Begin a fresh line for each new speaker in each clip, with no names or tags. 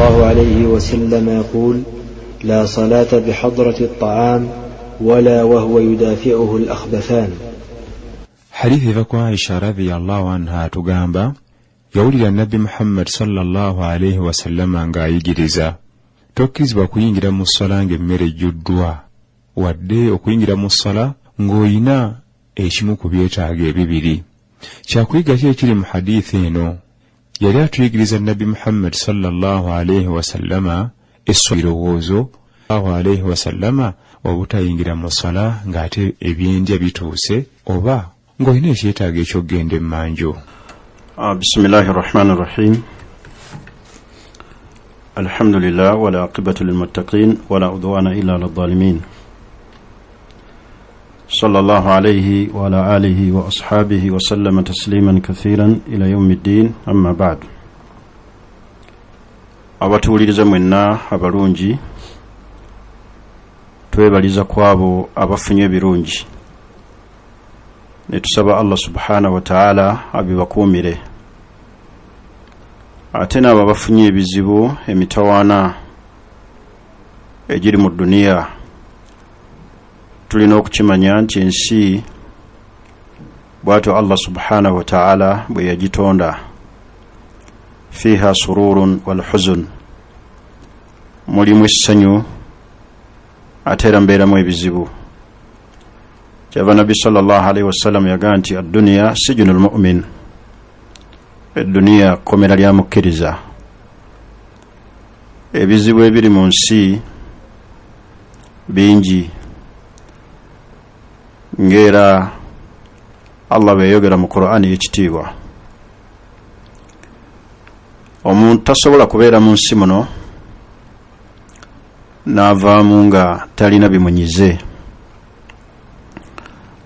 الله عليه وسلم يقول: لا صلاة بحضرة الطعام ولا وهو يدافعه الأخبثان.
حديث فكو عائشة رضي الله عنها تغامبا يولي النبي محمد صلى الله عليه وسلم nga ayigiriza tokkizibwa kuyingira mu ssala ng'emmere ejjuddwa wadde okuyingira mu ssala ng'olina ekimu ku byetaago ebibiri. Kyakuyiga ki ekiri mu hadithi eno? Yali atuyigiriza Nabi Muhammad sallallahu alayhi wasallama essobirowoozo alayhi wasallama obutayingira mu ssala ng'ate ebyendya bituuse oba ng'olina ekyetaago eky'okgenda emmanju.
Bismillahi rahmani rahim. Alhamdulillah wa la aqibatu lilmuttaqin wa la udwana illa lil-zalimin. Sallallahu alayhi wa ala alihi wa ashabihi wa sallama tasliman kathiran ila yawmiddin, amma ba'd. Abatuuliriza mwenna abalungi, twebaliza kwabo abafunye birungi. Netusaba Allah subhanahu wa ta'ala abibakuumire. Ate n'abo bafunye ebizibu emitawaana egiri mu duniya, tulina okukimanya nti ensi bw'atyo Allah subhanahu wa ta'ala bwe yagitonda, fiha sururun wal huzun, mulimu essanyu ate era mbeeramu ebizibu. Kyava Nabbi sallallahu alayhi wasallam yagaa nti ad-dunya sijnul mu'min, edduniya kkomera lya mukkiriza. Ebizibu ebiri mu nsi bingi, ng'era Allah bwe yayogera mu Qur'ani ekitiibwa. Omuntu tasobola kubeera mu nsi muno n'avaamu nga talina bimunyize.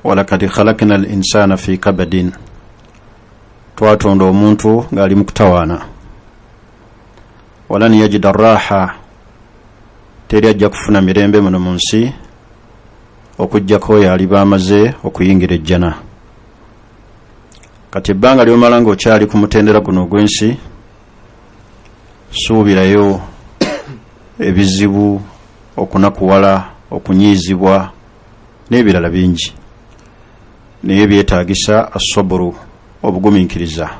Walakad khalaqna al-insana fi kabadin, twatonda omuntu ng'ali mu kutawaana. Walan yajida raha, teri ajja kufuna mirembe muno mu nsi okujjako oyo aliba amaze okuyingira ejjana. Kati ebbanga ly'omala ng'okyali ku mutendera guno ogw'ensi, suubirayo ebizibu, okunakuwala, okunyiizibwa n'ebirala bingi, naye byetaagisa assoburu, obugumiikiriza.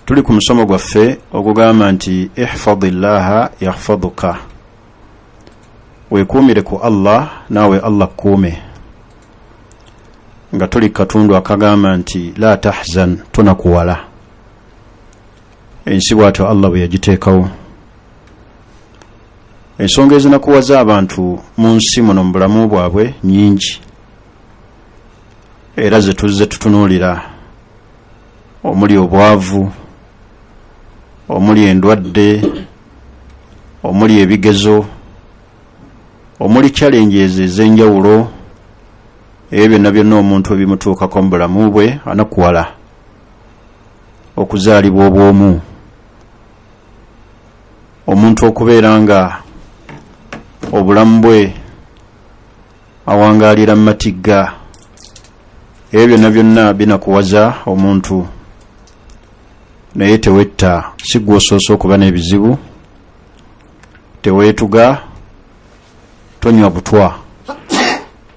Tuli ku musomo gwaffe ogugamba nti ihfadillaha yahfaduka, weekuumire ku Allah naawe Allah kuume, nga tuli katundu akagamba nti la tahzan tonakuwala. Ensi bw'atyo Allah bwe yagiteekawo. Ensonga ezinakuwaza abantu mu nsi muno mu bulamu bwabwe nnyingi, era ze tuzze tutunuulira, omuli obwavu, omuli endwadde, omuli ebigezo, omuli challenges ez'enjawulo. Ebyo byonna byonna omuntu ebimutuukako mu bulamu bwe anakuwala. Okuzaalibwa obwomu, omuntu okubeera nga obulamu bwe awangaalira mu matigga, ebyo byonna byonna binakuwaza omuntu. Naye tewetta, si gwe osoose okuba n'ebizibu, teweetuga, tonywa butwa.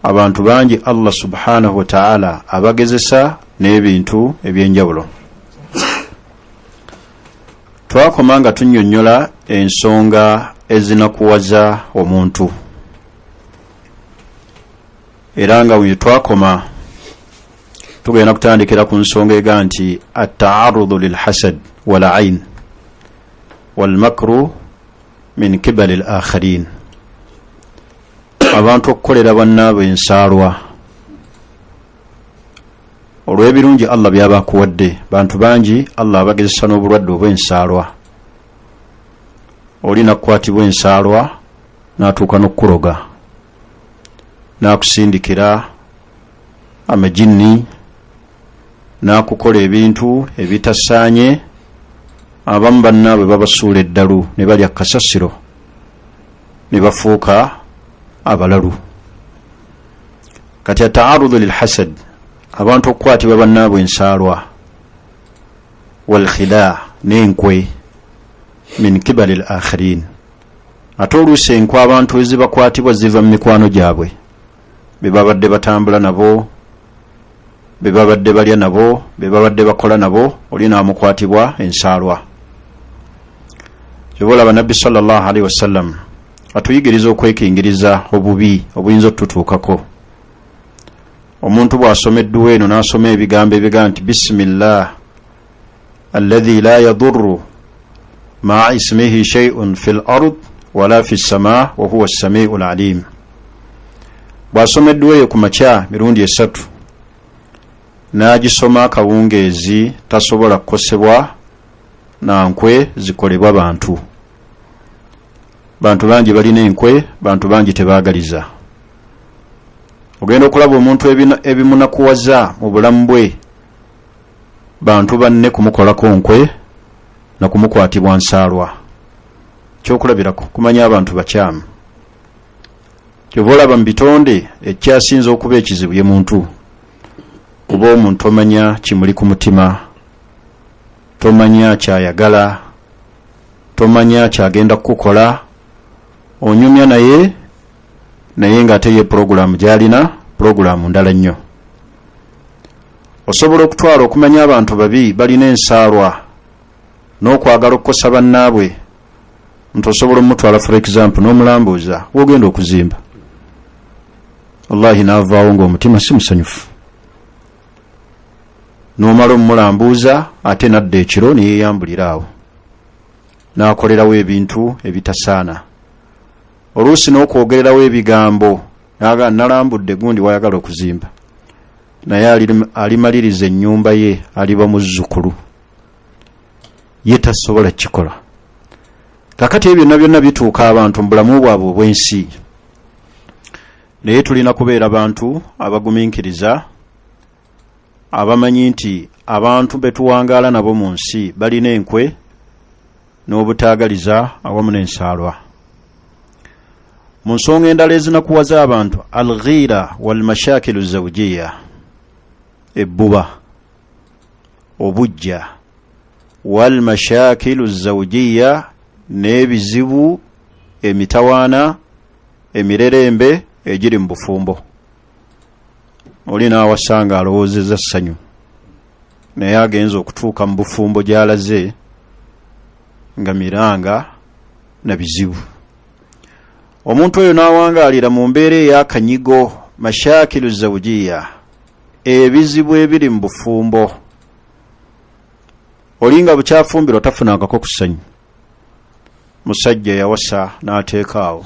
Abantu bangi Allah subhanahu wa ta'ala abagezesa n'ebintu eby'enjawulo. Twakoma nga tunnyonnyola ensonga ezinakuwaza omuntu, era nga bwe twakoma tugenda kutandikira ku nsonga ega nti at-ta'arrudu lil hasad wal ayn wal makru min kibali al-akharin, abantu okukolera bannaabwe ensaalwa olw'ebirungi Allah byabakuwadde. Bantu bangi Allah abagezesa n'obulwadde obw'ensaalwa. Oli nakukwatibwa ensaalwa n'atuuka n'okkuloga, n'akusindikira amajinni, n'akukola ebintu ebitasaanye. Abamu bannaabwe babasuula eddalu ne balya kasasiro ne bafuuka abalalu. Kati ata'arudu lil hasad, abantu okukwatibwa bannaabwe ensaalwa, wal khida, n'enkwe, min kibali al-akhirin. Ate oluusi enkwe abantu ezibakwatibwa ziva mu mikwano gyabwe, be babadde batambula nabo, be babadde balya nabo, be babadde bakola nabo, oli n'amukwatibwa ensaalwa. Ky'olaba Nabbi sallallahu alaihi wasallam atuyigiriza okwekingiriza obubi obuyinza otutuukako. Omuntu bw'asomeddwa eno n'asoma ebigambo ebiga nti bismillah alladhi la yadurru ma'a ismihi shay'un fil ard wala fis samaa wa huwa as-sami'ul alim. Bw'asomeddwa eyo ku makya mirundi 3 n'agisoma akawungeezi tasobola kukosebwa na nkwe zikolebwa bantu. Bantu bangi balina enkwe, bantu bangi tebaagaliza. Ogenda okulaba omuntu ebimunakuwaza mu bulamu bwe, bantu banne kumukolako nkwe na kumukwatibwa nsaalwa. Kyokulabirako kumanya abantu bakyamu. Kyova olaba mu bitonde ekyasinza okuba ekizibu ye muntu. Kuba omuntu omanya kimuli ku mutima, tomanya kyayagala, tomanya kyagenda kukola, onyumya naye ng'ate ye programu gy'alina programu ndala nnyo. Osobola okutwala okumanya abantu babi balina ensaalwa n'okwagala okukosa bannaabwe. Nti osobola omutwala for example n'omulambuuza wogenda okuzimba, wallahi n'avaawo ng'omutima si musanyufu. N'omala omulambuuza ate nadda ekiro neyeeyambulira awo n'akolerawo ebintu ebitasaana. Oluusi n'okwogererawo ebigambo naga nalambudde gundi wayagala okuzimba, naye alimaliriza ennyumba ye aliba muzzukulu ye tasobola kikola. Kakati ebyo byonna bituuka abantu mu bulamu bwabwe obw'ensi. Naye tulina kubeera abantu abagumiikiriza, abamanyi nti abantu betuwangaala nabo mu nsi balina enkwe n'obutaagaliza awamu n'ensaalwa. Mu nsonga endala ezinakuwaza abantu al-ghira wal mashakilu zawjiyya, ebbuba, obujja, wal mashakilu zawjiyya, n'ebizibu, emitawaana, emirerembe egiri mu bufumbo. Oli n'awasanga alowoozezza ssanyu, naye agenza okutuuka mu bufumbo gy'alaze nga miranga na bizibu. Omuntu oyo n'awangaalira mu mbeera ey'akanyigo, mashakilu zawjiyya, ebizibu ebiri mu bufumbo. Olinga bukyafumbirwa tafunangako ku ssanyu. Musajja yawasa n'ateekaawo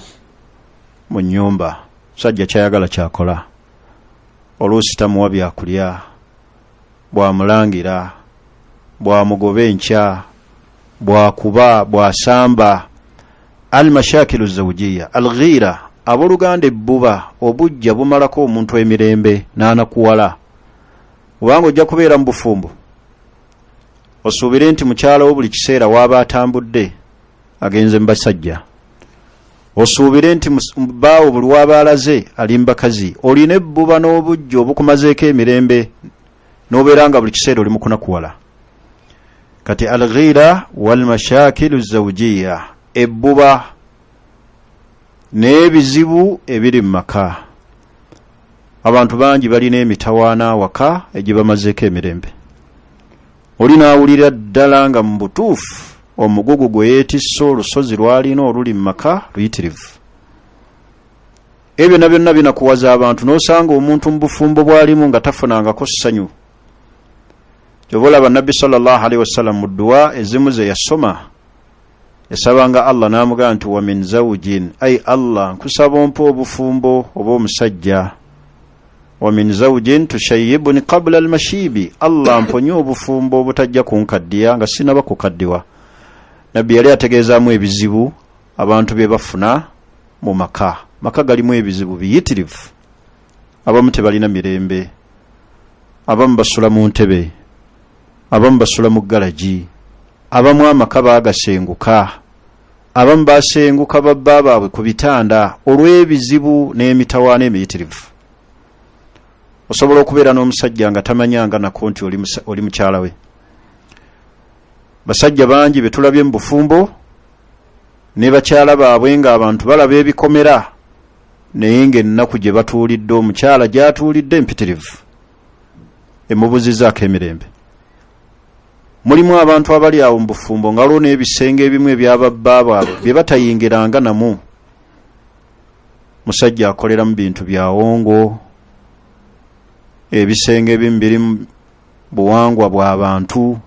mu nnyumba, musajja kyayagala kyakola. Oluusi tamuwa byakulya, bwamulangira, bwamugoba enkya, bwakuba, bwasamba. Al-mashakilu zawjiyya, al-ghira, abooluganda ebbuba, obujja bumalako omuntu emirembe n'anakuwala. Kubanga ojja kubeera mu bufumbo, osuubire nti mukyala wo buli kiseera waaba atambudde agenze mu basajja. Osuubire nti bbaawo buli waaba alaze ali mu bakazi. Olina ebbuba n'obujja obukumazeeko emirembe n'obeera nga buli kiseera oli mu kunakuwala. Kati al-ghira wal mashakilu zawjiyya, ebbuba n'ebizibu ebiri mu maka. Abantu bangi balina emitawaana waka egibamazeeko emirembe. Oli n'awulira ddala nga mu butuufu omugugu gwe yeetisse olusozi lwalina oluli mu maka luyitirivu. Ebyo na byonna binakuwaza abantu, n'osanga omuntu mu bufumbo bwalimu nga tafunangako ssanyu. Kyova olaba Nabbi sallallahu alaihi wasallam mu dduwa ezimu ze yasoma, yasabanga Allah n'amugamba nti wa min zawjin, ay Allah nkusaba ompa obufumbo oba omusajja. Wa min zawjin tushayyibuni qabla al-mashibi, Allah mponye obufumbo obutajja kunkaddiya nga sinaba kukaddiwa. Nabbi yali ategeezaamu ebizibu abantu bye bafuna mu maka. Maka galimu ebizibu biyitirivu. Abamu tebalina mirembe, abamu basula mu ntebe, abamu basula mu galagi, abamu amaka baagasenguka, abamu basenguka babba baabwe ku bitanda olw'ebizibu n'emitawaana emiyitirivu. Osobola okubeera n'omusajja nga tamanyanga nako nti oli mukyala we. Basajja bangi betulabye mu bufumbo ne bakyala baabwe nga abantu balaba ebikomera naye ng'ennaku gye batuulidde omukyala gy'atuulidde mpitirivu emubuzizaako emirembe. Mulimu abantu abali awo mu bufumbo nga waliwo n'ebisenge ebimu ebyababba baabwe bye batayingiranga namu. Musajja akolera mu bintu bya wongo, ebisenge ebimu biri mu buwangwa bw'abantu.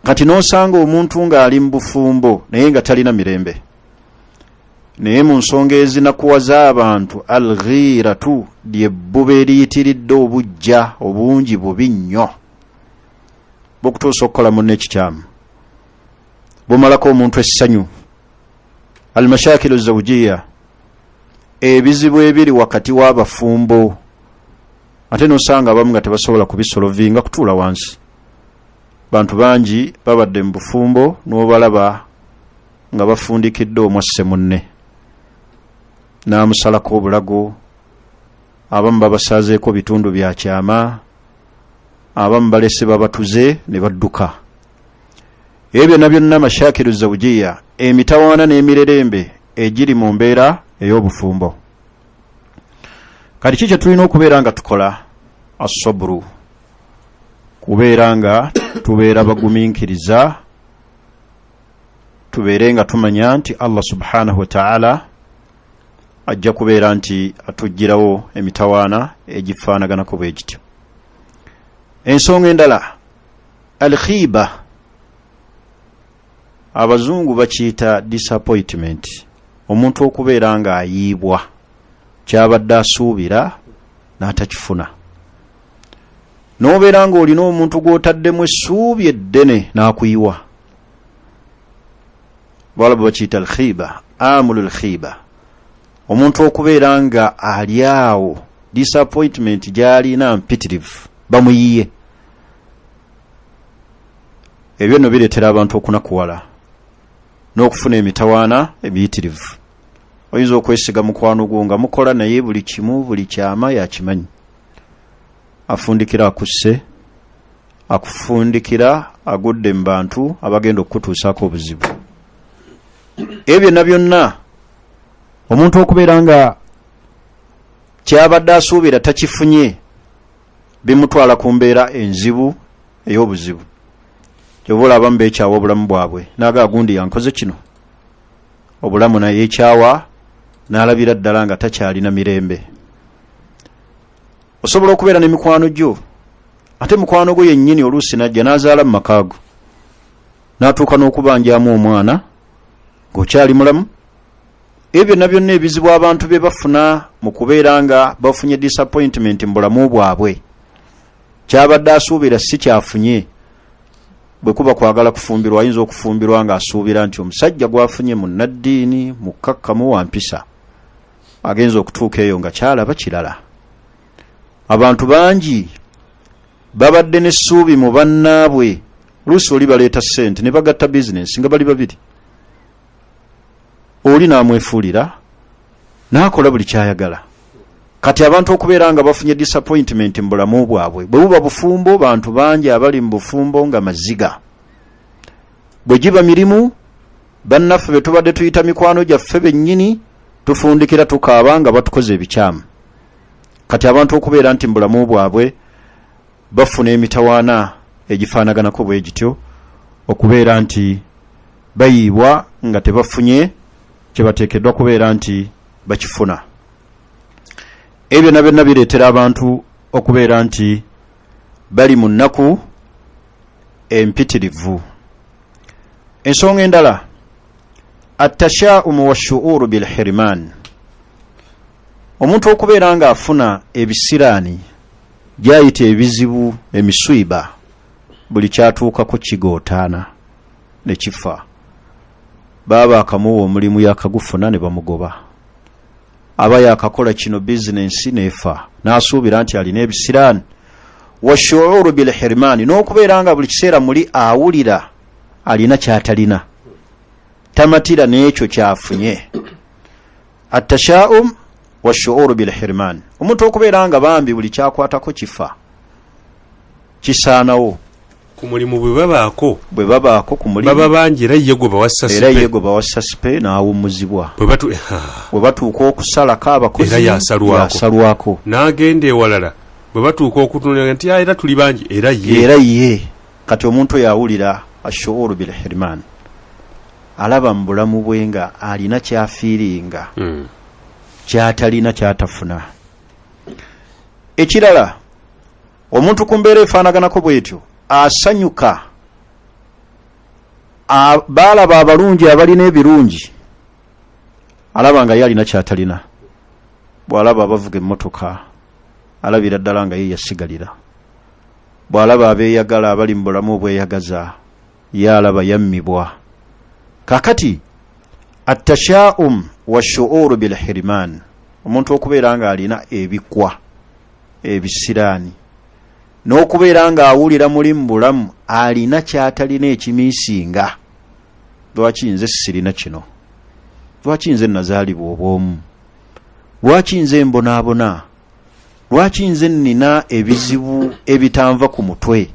Kati n'osanga omuntu ng'ali mu bufumbo naye nga talina mirembe. Naye mu nsonga ezinakuwaza abantu alghiratu ly'ebbuba eriyitiridde obujja obungi bubi nnyo. Bokutuusa okukola munne ekikyamu. Bumalako omuntu essanyu. Almashakilu zawjiya, ebizibu ebiri wakati w'abafumbo. Ate n'osanga abamu nga tebasobola kubisolovinga kutuula wansi. Bantu bangi babadde mu bufumbo n'obalaba nga bafundikidde omwasse munne. N'amusalako obulago, abamu babasazeeko bitundu bya kyama, abamu balese babatuze ne badduka. Ebyo nabyo byonna mashakiru zawjiya, emitawaana n'emirerembe egiri mu mbeera ey'obufumbo. Kati kiki tulina okubeera nga tukola? Asoburu, kubeera nga tubeera bagumiikiriza, tubeere nga tumanya nti Allah subhanahu wa ta'ala ajja kubeera nti atugirawo emitawaana egifaanaganako bwe gityo. Ensonga endala, alkhiba, abazungu bakiyita disappointment, omuntu okubeera nga ayiibwa kyabadde asuubira n'atakifuna. N'obeera nga olina omuntu gw'otaddemu essuubi eddene n'akuyiwa. Bwalaba bakiyita alkhiba, amulul khiba, omuntu okubeera nga ali awo, disappointment gy'alina mpitirivu, bamuyiye. Ebyo nno bireetera abantu okunakuwala n'okufuna emitawaana emiyitirivu. Oyinza okwesiga mukwano gwo nga mukola naye buli kimu buli kyama yakimanyi. Afundikira akusse, akufundikira agudde mu bantu abagenda okutuusaako obuzibu. Ebyo na byonna omuntu okubeera nga kyabadde asuubira takifunye bimutwala ku mbeera enzibu ey'obuzibu. Kyobola abamu beekyawa obulamu bwabwe naga gundi yankoze kino, obulamu naye yeekyawa n'alabira ddala nga takyalina mirembe. Osobola okubeera ne mikwano gyo, ate mukwano gwo yennyini oluusi najja n'azaala mu makaago n'atuuka n'okubanjamu omwana ng'okyali mulamu. Ebyo na byonna ebizibu abantu bye bafuna mu kubeera nga bafunye disappointment mu bulamu bwabwe, kyabadde asuubira si kyafunye. Bwe kuba kwagala kufumbirwa, ayinza okufumbirwa ng'asuubira nti omusajja gwafunye munnaddiini mukkakkamu wa mpisa agenza okutuuka eyo nga kyalaba kirala. Abantu bangi babadde n'essuubi mu bannaabwe, oluusi oli baleeta ssente ne bagatta bizinensi nga bali babiri. Oli n'amwefuulira n'akola buli kyayagala. Kati abantu okubeera nga bafunye disappointment mu bulamu bwabwe, bwe buba bufumbo, bantu bangi abali mu bufumbo nga maziga. Bwe giba mirimu, bannaffe be tubadde tuyita mikwano gyaffe bennyini tufundikira tukaaba nga batukoze ebikyamu. Kati abantu okubeera nti mu bulamu bwabwe bafuna emitawaana egifaanaganako bwe gityo, okubeera nti bayiibwa nga tebafunye kye bateekeddwa kubeera nti bakifuna. Ebyo na byonna bireetera abantu okubeera nti bali mu nnaku empitirivu. Ensonga endala, atashaumu washuuru bilhiriman, omuntu okubeera nga afuna ebisiraani gyayita ebizibu, emiswiba, buli kyatuukako kigootaana ne kifa. Baba akamuwa omulimu yakagufuna ne bamugoba. Aba yakakola kino bizinensi nefa n'asuubira nti alina ebisiraani. Washuuru bilhirmani, n'okubeera nga buli kiseera muli awulira alina kyatalina, tamatira n'ekyo kyafunye. Atashaum washuuru bilhirmani, omuntu okubeera nga bambi buli kyakwatako kifa, kisaanawo.
ku mulimu bwe babaako ku mulimu
baba
bangi era ye gwe
bawassa sipe n'awummuzibwa bwe batuuka okusalako abakozi
era yasalwako n'agenda ewalala bwe batuuka okutunula nti era tuli bangi era ye
kati omuntu yawulira ashuuru bil hirman alaba mu bulamu bwe nga alina kyafiiringa kyatalina kyatafuna. Ekirala omuntu ku mbeera efaanaganako bwetyo asanyuka baalaba abalungi abalina ebirungi alaba nga ye alina kyatalina. Bw'alaba abavuga emmotoka alabira ddala nga ye yasigalira. Bw'alaba abeeyagala abali mu bulamu obweyagaza ye alaba yammibwa. Kakati attashaum washuuru bil hirman, omuntu okubeera nga alina ebikwa ebisiraani n'okubeera nga awulira muli mu bulamu alina kyatalina ekimiisinga. Lwaki nze sirina kino? Lwaki nze nazaalibwa obwomu? Lwaki nze mbonaabona? Lwaki nze nina ebizibu ebitanva ku mutwe?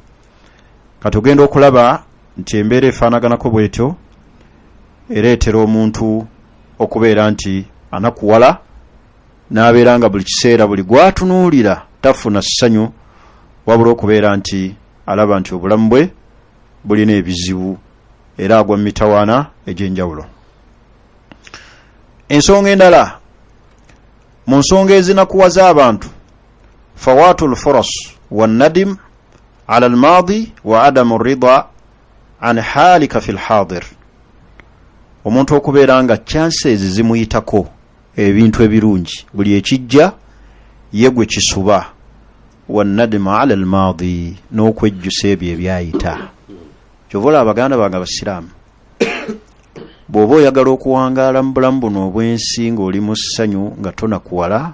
Katugenda okulaba nti embeera efaanaganako bwetyo ereetera omuntu okubeera nti anakuwala n'abeera nga buli kiseera buli gwatunuulira tafuna ssanyu, wabula okubeera nti alaba nti obulamu bwe bulina ebizibu era agwa mu mitawaana egy'enjawulo. Ensonga endala mu nsonga ezinakuwaza abantu fawaatul furas wannadim ala almaadi wa adamu rida an haalika fi lhaadir. Omuntu okubeera nga chances zimuyitako ebintu ebirungi buli ekijja ye gwe kisuba, wannadim ala almaadi n'okwejjusa ebyo ebyayita. Kyovola abaganda bange abasiraamu bw'oba oyagala okuwangaala mu bulamu buno obw'ensi ng'oli mu ssanyu nga tonakuwala,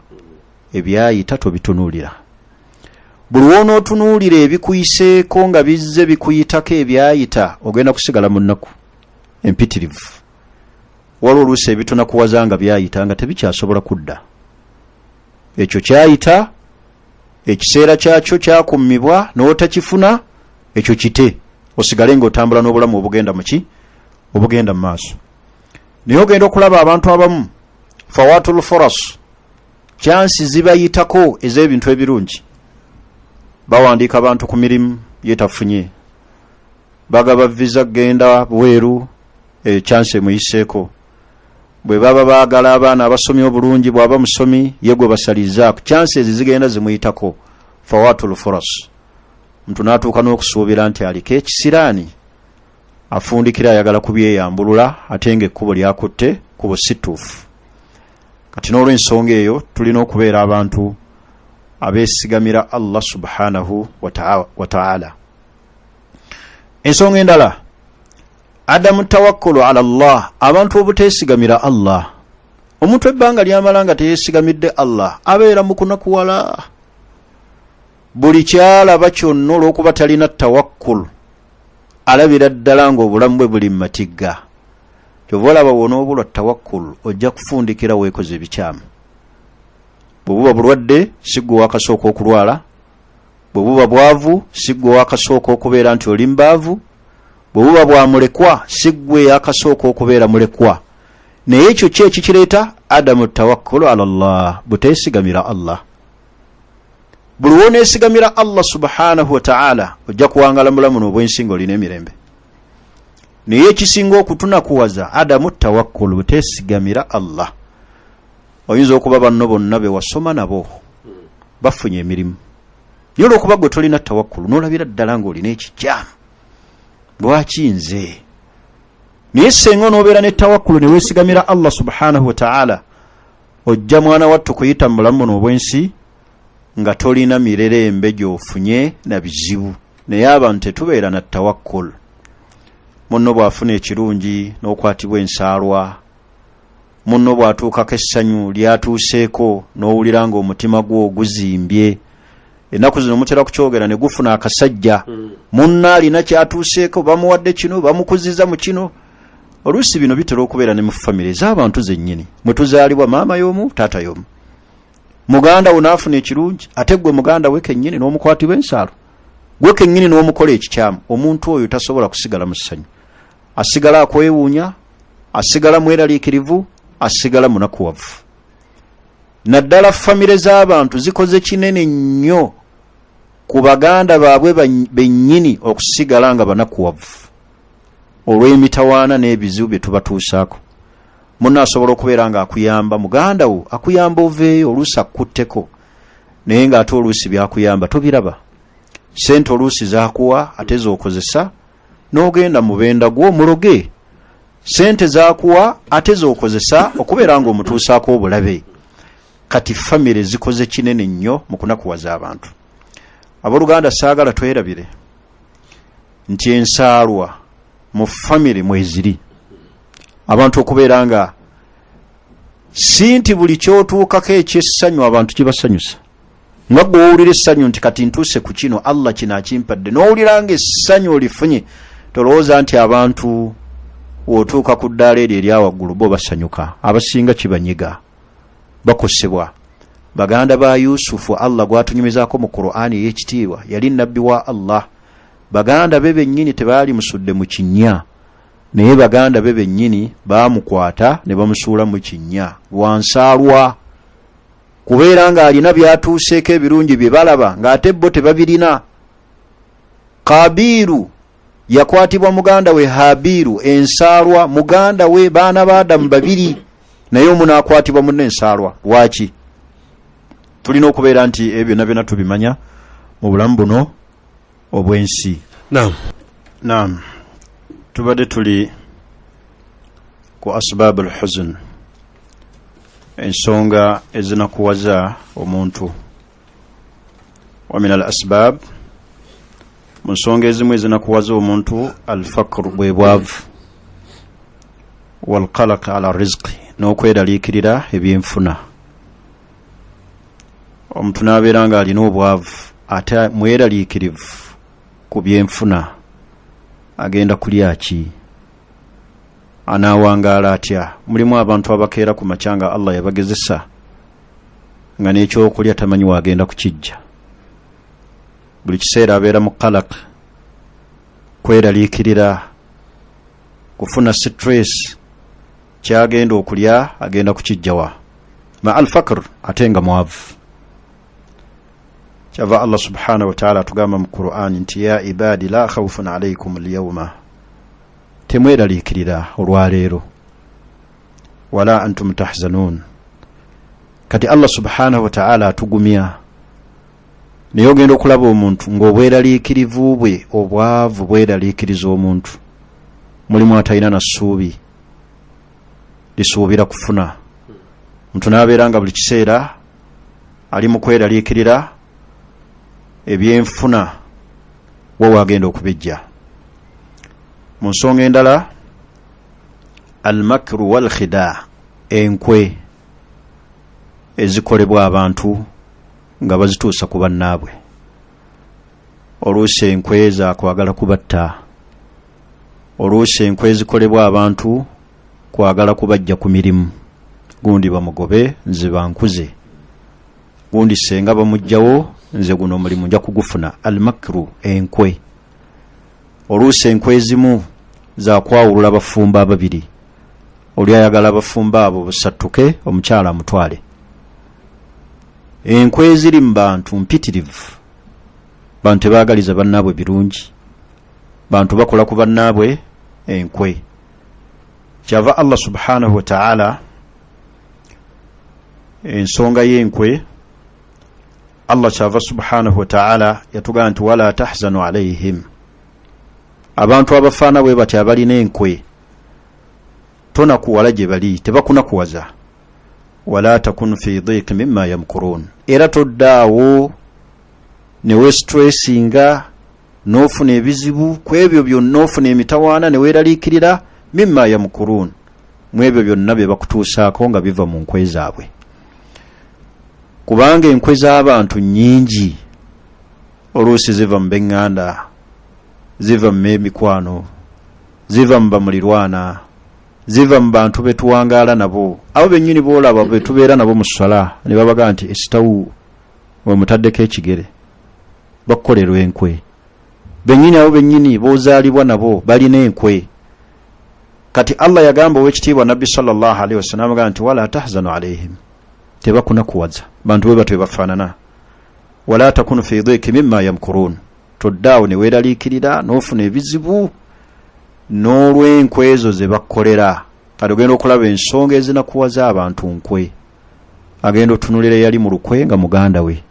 ebyayita tobitunuulira. Buli w'onootunuulira ebikuyiseeko nga bizze bikuyitako ebyayita ogenda kusigala mu nnaku empitirivu. Waliwo oluusi ebitonakuwaza nga byayita nga tebikyasobola kudda. Ekyo kyayita, ekiseera kyakyo kyakummibwa n'otakifuna, ekyo kite osigale ng'otambula n'obulamu obugenda muki obugenda mu maaso. Naye ogenda okulaba abantu abamu fawaatul furas, chansi zibayitako ez'ebintu ebirungi. Bawandiika abantu ku mirimu yetafunye, bagaba visa genda bweru chansi emuyiseeko. Bwe baba baagala abaana abasomye obulungi, bw'aba musomi ye gwe basalizaako, chansi ezi zigenda zimuyitako. Fawaatul furas, omuntu n'atuuka n'okusuubira nti aliko ekisiraani, afundikira ayagala kubyeyambulula ate ng'ekkubo lyakutte kubo situufu. Kati n'olw'ensonga eyo tulina okubeera abantu abeesigamira Allah subhanahu wa ta'ala. Ensonga endala adamu tawakkulu ala Allah, abantu obuteesigamira Allah. Omuntu ebbanga lyamala nga teyeesigamidde Allah abeera mu kunakuwala. Buli kyalaba kyonna olw'okuba talina tawakkulu alabira ddala ng'obulamu bwe buli mu matigga. Kyova olaba w'onoobulwa tawakkulu ojja kufundikira weekoze ebikyamu. Bwe buba bulwadde si ggwe wakasooka okulwala, bwe buba bwavu si ggwe wakasooka okubeera nti oli mbaavu, bwe buba bwa mulekwa si ggwe yakasooka okubeera mulekwa. Naye ekyo ki ekikireeta? Adamu tawakkulu ala Allah, buteesigamira Allah. Buli w'oneesigamira Allah subhanahu wa ta'ala ojja kuwangala mulamu n'obwensinga olina emirembe. Naye ekisinga okutunakuwaza adamu tawakkulu, buteesigamira Allah. Oyinza okuba banno bonna be wasoma nabo bafunye emirimu, naye olw'okuba gwe tolina tawakkulu n'olabira ddala ng'olina ekijjaamu. Lwaki nze? Naye senga n'obeera ne tawakkulu ne weesigamira Allah subhanahu wa ta'ala, ojja mwana wattu kuyita mu bulamu buno obw'ensi nga tolina mirerembe gy'ofunye na bizibu. Naye abantu tetubeera na tawakkulu. Munno bw'afuna ekirungi n'okwatibwa ensaalwa, munno bw'atuukako essanyu lyatuuseeko n'owulira ng'omutima gwo guzimbye. Ennaku zino mutera kukyogera ne gufuna akasajja, munna alina kyatuuseeko, bamuwadde kino, bamukuziza mu kino. Oluusi bino bitera okubeera ne mu famire z'abantu zennyini, mwe tuzaalibwa maama y'omu taata y'omu. Muganda wo n'afuna ekirungi ate gwe muganda we kennyini n'omukwatibwa ensaalo. gwe kennyini n'omukola ekikyamu, omuntu oyo tasobola kusigala mu ssanyu, asigala akwewuunya, asigala mweraliikirivu, asigala munakuwavu. Naddala famire z'abantu zikoze kinene nnyo ku baganda baabwe bennyini okusigala nga banakuwavu olw'emitawaana n'ebizibu bye tubatuusaako. Munno asobola okubeera nga akuyamba, muganda wo akuyamba oveeyo, oluusi akutteko, naye ng'ate oluusi byakuyamba tobiraba. Sente oluusi zaakuwa ate z'okozesa n'ogenda mu benda gwo muloge. Sente zaakuwa ate z'okozesa okubeera ng'omutuusaako obulabe. Kati famire zikoze kinene nnyo mu kunakuwaza abantu. Abooluganda saagala twerabire nti ensaalwa mu famire mweziri. Abantu okubeera nga si nti buli kyotuukako ekyessanyu abantu kibasanyusa. Nga gwe owulira essanyu nti kati ntuuse ku kino, Allah kino akimpadde, n'owulira nga essanyu olifunye, tolowooza nti abantu otuuka ku ddaala eryo eryawaggulu bo basanyuka. Abasinga kibanyiga, bakosebwa. Baganda ba Yusufu Allah gwatunyumizaako mu Qur'ani ey'ekitiibwa, yali nabbi wa Allah. Baganda be bennyini tebaali musudde mu kinnya, naye baganda be bennyini baamukwata ne bamusuula mu kinnya lwansaalwa, kubeera ng'alina byatuuseeko ebirungi bye balaba ng'ate bo tebabirina. Kabiru yakwatibwa muganda we Habiru ensaalwa, muganda we baana ba Adamu babiri, naye omu n'akwatibwa munne ensaalwa. Lwaki? Tulina okubeera nti ebyo byonna tubimanya mu bulamu buno obwensi. Naam. Tubadde tuli ku asbabul huzn, ensonga ezinakuwaza omuntu. Wa min al asbab, mu nsonga ezimu ezinakuwaza omuntu al-fakr, bwe bwavu, wal qalaq ala rizqi, n'okweraliikirira ebyenfuna. Omuntu n'abeera nga alina obwavu ate mweraliikirivu ku byenfuna, agenda kulya ki? Anaawangaala atya? Mulimu abantu abakeera ku makyanga Allah yabagezesa nga n'ekyokulya tamanyi waagenda kukijja. Buli kiseera abeera mu qalaq, kweraliikirira, kufuna stress, kyagenda okulya agenda kukijjawa. Ma al-fakr, ate nga mwavu. Kyava Allah subhanahu wa ta'ala atugamba mu Qur'ani nti ya ibadi la khawfun alaykum al-yawma, temweraliikirira olwaleero, wala antum tahzanun. Kati Allah subhanahu wa ta'ala atugumya, naye ogenda okulaba omuntu ng'obweraliikirivu bwe obwavu bweraliikiriza omuntu, mulimu atalina na ssuubi lisuubira kufuna. Omuntu n'abeera nga buli kiseera ali mu kweraliikirira ebyenfuna, wowe agenda okubijja. Mu nsonga endala, al-makru wal khida, enkwe ezikolebwa abantu nga bazituusa ku bannaabwe. Oluusi enkwe za kwagala kubatta, oluusi enkwe ezikolebwa abantu kwagala kubajja ku mirimu. Gundi bamugobe, nze bankuze, gundi senga bamugjawo, nze guno omulimu nja kugufuna. Al-makru, enkwe. Oluusi enkwe ezimu za kwawulula abafumba ababiri, oli ayagala abafumba abo basattuke, omukyala amutwale. Enkwe eziri mu bantu mpitirivu, bantu tebaagaliza bannaabwe birungi, bantu bakola ku bannaabwe enkwe. Kyava Allah subhanahu wa ta'ala ensonga y'enkwe, Allah kyava subhanahu wa ta'ala yatugamba nti wala tahzanu alayhim, abantu abafaana bwe bati abalina enkwe tonakuwala gye bali, tebakunakuwaza. Wala takun fi dhiq mimma yamkurun, era toddaawo newe stressinga n'ofuna ebizibu ku ebyo byonna, ofuna emitawaana ne weeraliikirira mimma yamkurun, mu ebyo byonna bye bakutuusaako nga biva mu nkwe zaabwe. Kubanga enkwe z'abantu nnyingi, oluusi ziva mu b'eŋŋanda, ziva mu emikwano, ziva mu bamulirwana, ziva mu bantu betuwangaala nabo, abo bennyini boolaba betubeera nabo mu ssala ne babaga nti esitawu we mutaddeko ekigere, bakukolerwa enkwe. benyini abo benyini bozaalibwa nabo balina enkwe. Kati Allah yagamba owekitiibwa Nabbi sallallahu alaihi wasallam agamba nti wala tahzanu alaihim, tebakunakuwaza bantu bwe batwe bafaanana. Wala takunu fi dhiki mimma yamkurun, toddaawo ne weeraliikirira n'ofuna ebizibu n'olw'enkwe ezo ze bakkolera. Kati ogenda okulaba ensonga ezinakuwaza abantu nkwe. Agenda otunulira yali mu lukwe nga muganda we,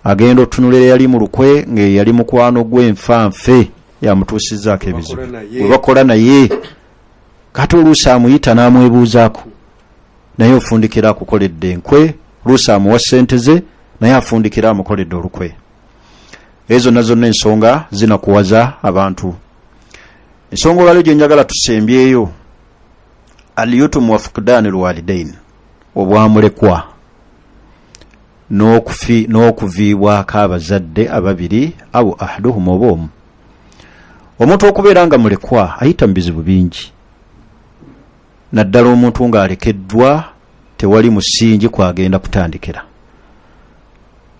agenda otunulira yali mu lukwe nga yali mukwano gw'enfanfe yamutuusizzaako ebizibu bwe bakola naye. Kati oluusi amuyita n'amwebuuzaako, naye ofundikira akukoledde enkwe. Oluusi amuwa ssente ze, naye afundikira amukoledde olukwe. Ezo nazo n'ensonga zinakuwaza abantu. Ensonga olwaleero gye njagala tusembyeyo, aliyutumu wa fuqdaani lwalidaini, obwamulekwa n'okuviibwako abazadde ababiri abu ahaduhum oba omu. Omuntu okubeera nga mulekwa ayita mu bizibu bingi, naddala omuntu ng'alekeddwa tewali musingi kwagenda kutandikira.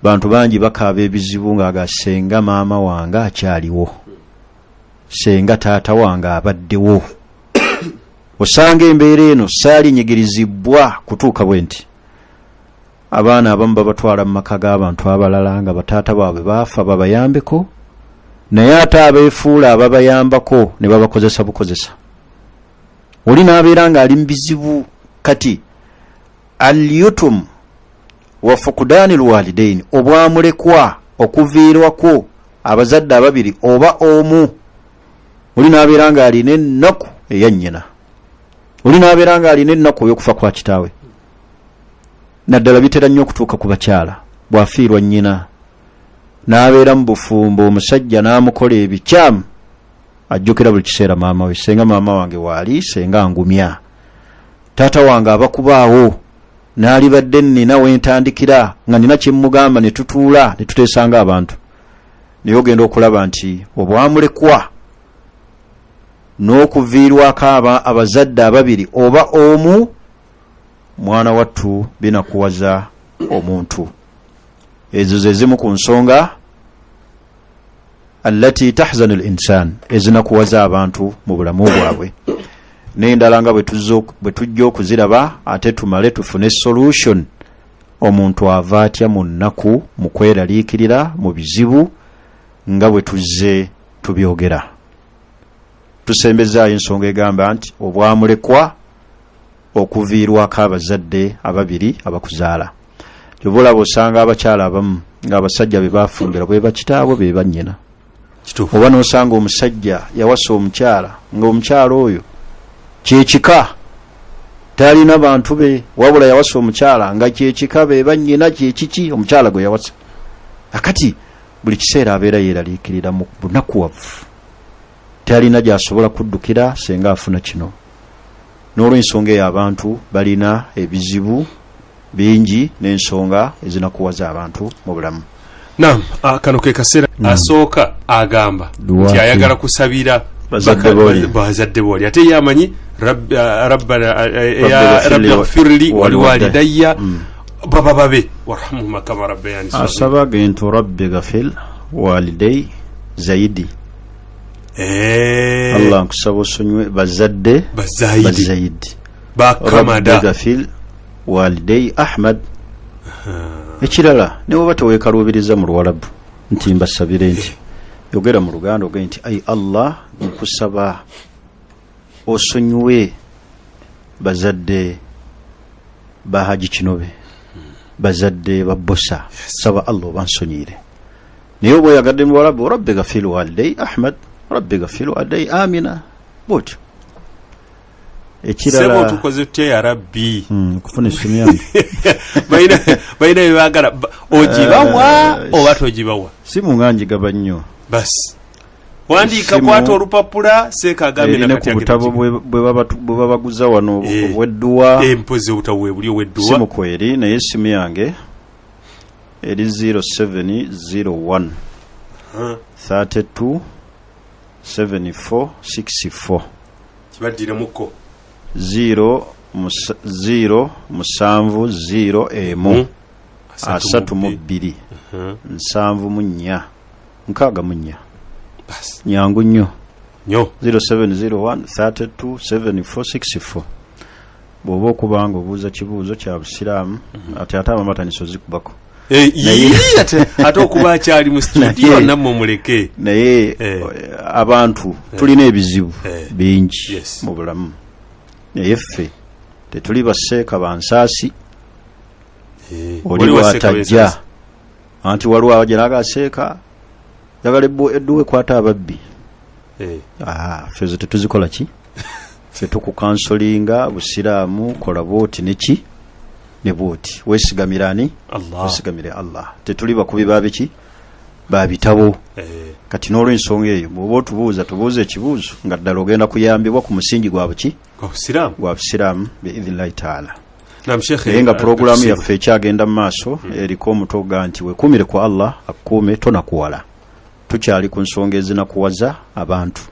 Bantu bangi bakaaba ebizibu ng'aga senga maama wange akyaliwo, senga taata wange abaddewo. Osanga embeera eno saalinyigirizibwa kutuuka bwe nti abaana abamu babatwala mu maka g'abantu abalala nga bataata baabwe baafa babayambeko, naye ate abeefuula ababayambako ne babakozesa bukozesa. Oli n'abeera ng'ali mu bizibu. Kati al-yutum wa fuqdaani lwalidaini, obwamulekwa okuviirwako abazadde ababiri oba omu. Oli n'abeera ng'alina ennaku eya nnyina, oli n'abeera ng'alina ennaku ey'okufa kwa kitaawe. Naddala bitera nnyo okutuuka ku bakyala. Bw'afiirwa nnyina n'abeera mu bufumbo, omusajja n'amukola ebikyamu, ajjukira buli kiseera maama we, senga maama wange waali, senga angumya, taata wange abakubaawo, n'alibadde nnina wentandikira nga nina kye mmugamba ne tutuula ne tuteesanga abantu. Naye ogenda okulaba nti obwamulekwa n'okuviirwako abazadde ababiri oba omu, mwana wattu binakuwaza omuntu. Ezo ze zimu ku nsonga allati tahzanu al-insan, ezinakuwaza abantu mu bulamu bwabwe. N'endala nga bwe tujja okuziraba ate tumale tufune solution. Omuntu ava atya mu nnaku, mu kweraliikirira, mu bizibu nga bwe tuzze tubyogera. Tusembezaayo ensonga egamba nti obwamulekwa okuviirwako abazadde ababiri abakuzaala. Ky'oba osanga abakyala abamu ng'abasajja be baafumbira bwe bakitaabwe be bannyina, oba n'osanga omusajja yawasa omukyala ng'omukyala oyo kyekika talina bantu be, wabula yawasa omukyala nga kyekika be bannyina kyekiki omukyala gwe yawasa. Akati buli kiseera abeera yeeraliikirira mu bunakuwavu, talina gy'asobola kuddukira senga afuna kino. N'olw'ensonga eyo abantu balina ebizibu bingi n'ensonga ezinakuwaza abantu mu bulamu.
Naam, kano ke kaseera asooka agamba nti ayagala kusabira bazadde booli, ate yamanyi rabbana ighfirli wa liwalidayya baba babe warhamhuma kama rabbayani saghira.
Asaba gentu rabbi ghfir walidayya zaidi. Allah nkusaba osonyiwe bazadde bazayidi
bakamada
ghfir walidayya Ahmad. Ekirala ne bwoba teweekaluubiriza mu Luwarabu nti mbasabire nti yogera mu Luganda ogende nti ai Allah nkusaba osonyiwe bazadde ba Haji Kinobe, bazadde ba Bbosa, saba Allah obansonyiire. Naye oba oyagadde mu Luwarabu rabbi ghfir walidayya Ahmad, rabbi ghfir walidayya Amina, bw'otyo.
Ekirala sebo tukoze tutya ya rabbi
kufuna esimu yange
bayina bibagala ogibawa oba togibawa.
Simu nganjigaba nnyo
basi wandiika kwata olupapula seeka agambe nakati
ku butabo bwe babaguza wano obwedduwa
empozi obutawe buli obwedduwa.
Simu kweri naye esimu yange eri 0701 32 74 64
kibaddire muko
0 0 musanvu 0 emu 32 7 mu 4 nkaaga mu 4 nyangu nnyo 0701327464 bw'oba okubanga obuuza kibuuzo kya busiraamu ate amamataniso zikubako
ate okuba akyali mu studio nammwe omuleke
naye abantu tulina ebizibu bingi mu bulamu naye ffe tetuli baseeka bansaasi oli watajja anti waliwo awajanaga aseeka jagala edduwa ekwata ababbi ffe tetuzikola ki ffe tukukansolinga busiraamu kola bwoti neki ne bwoti wesigamirani wesigamire Allah tetuli bakubi babiki babitabo kati n'olw'ensonga eyo bw'oba otubuuza tubuuze ekibuuzo nga ddala ogenda kuyambibwa ku musingi gwa buki gwa busiraamu biidhnillahi taala naye nga puroguramu yaffe ekyagenda mu maaso eriko omutoga nti wekumire ku Allah akukuume tonakuwala tukyali ku nsonga ezinakuwaza abantu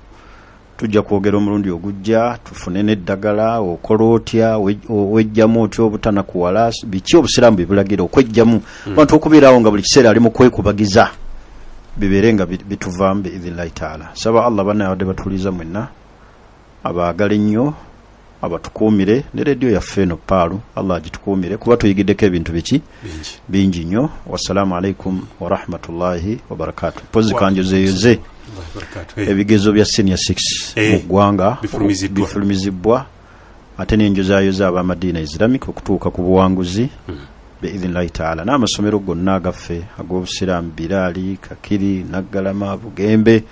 tujja kwogera omulundi ogujja tufune n'eddagala okola otya wejjamu otya obutanakuwala biki obusiraamu bibulagira okwejjamu abantu okubeerawo nga buli kiseera ali mu kwekubagiza bibeere nga bituvaamu biidhnillahi taala saba Allah bannayabadde batuuliza mwenna abaagala ennyo abatukuumire ne rediyo yaffe eno paalu Allah agitukuumire kuba tuyigiddeko ebintu biki bingi nnyo wasalaamu alaikum warahmatullahi wabarakatuh pozi kanjozeyoze ebigezo bya senior 6 mu ggwanga bifulumizibwa ate n'enjozaayoza ab'amadiina islamic okutuuka ku buwanguzi biidhnillahi taala n'amasomero gonna agaffe ag'obusiraamu Biraali Kakiri Naggalama Bugembe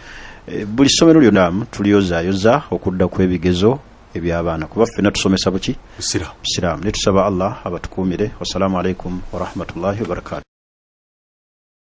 buli ssomero lyonna tuliyozaayoza okudda ku ebigezo eby'abaana kuba ffenna tusomesa buki busiraamu ne tusaba Allah abatukuumire wasalaamu alaikum warahmatullahi wabarakatuh